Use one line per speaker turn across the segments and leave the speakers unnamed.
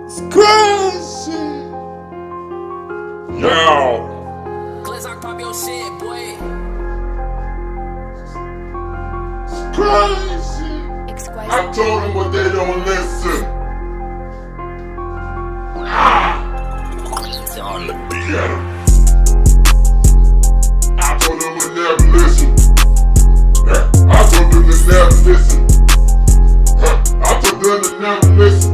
It's crazy. Yo.
Pop your shit, boy.
It's crazy. I told them, but they don't listen. Get 'em. I told them to never listen. I told them to never listen. I told them to never listen.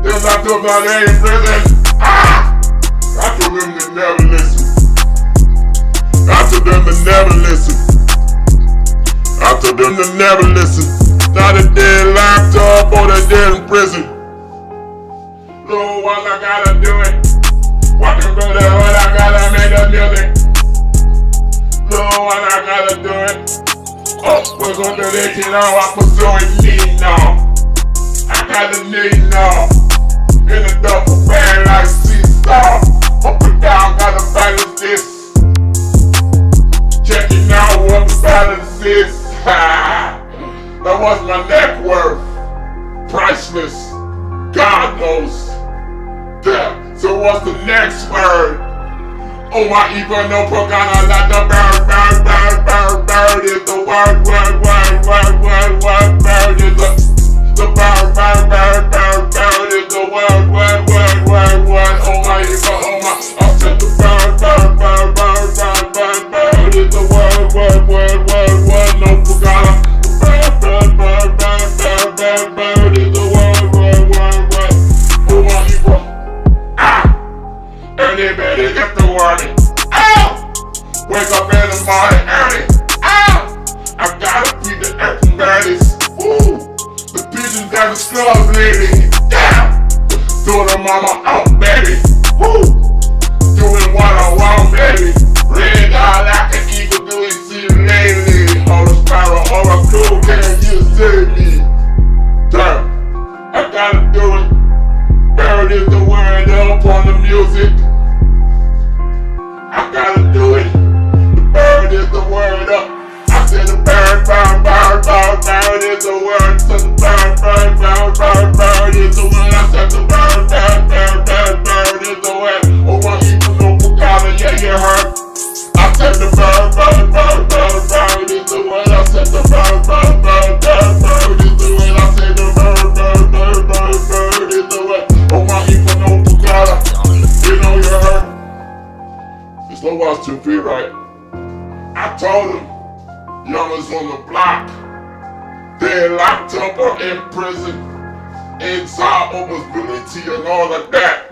Then I told them they ain't prison. I told them to never listen. I told them to never listen. I told them to never listen. Now that they're locked up or they're dead in prison. Lord, what I gotta do it. Walking through the hood, I gotta make the music. Lord, what I gotta do it. Oh, we're gonna do this, you know, I'm pursuing need now. I got the need now. In a double bag like seesaw. Up and down, gotta balance this. Checking out what the balance is. That was my net worth. Priceless. God knows. Yeah. So what's the next word? Oh my even no pagana like the bird, bird, bird, bird, bird is the word, word, word, word, word, word, bird is the bird, bird, bird, bird, bird is the word, word, word, word, word. Oh my even, oh my, I said the bird, bird, bird, bird, bird, bird, bird is the word, word, word, word, word, no pagana. The bird, bird, bird, bird, bird, bird is the word, word, word, word. Oh my even. Early, baby, get the warning. Ow! Wake up in the morning early. Ow! I gotta feed the earth and birdies. Ooh! The pigeons got the scrubs lately. Damn! Doing the mama out, baby. Woo! Doing what I want, baby. Red eye like an eagle doing see lately. All the spiral, all the cool, can you save me? Damn! I gotta do it. Bird is the word up on the music. I gotta do it. The bird is the word up. I said the bird, bird, bird, bird, bird is the word. So the bird, bird, bird, bird, bird is the word. I said the bird, bird, bird, bird, bird is the word. Oh, my even no pagana, yeah, you heard. I said the bird, bird, bird, bird, bird is the word. I said the bird, bird, bird, bird, bird is the word. I said the bird, bird, bird, bird, bird is the word. Oh, my even no pagana, you know you heard. It's no one's 2 feet, right? I told him, youngers on the block, they're locked up or in prison, inside mobility and all of that.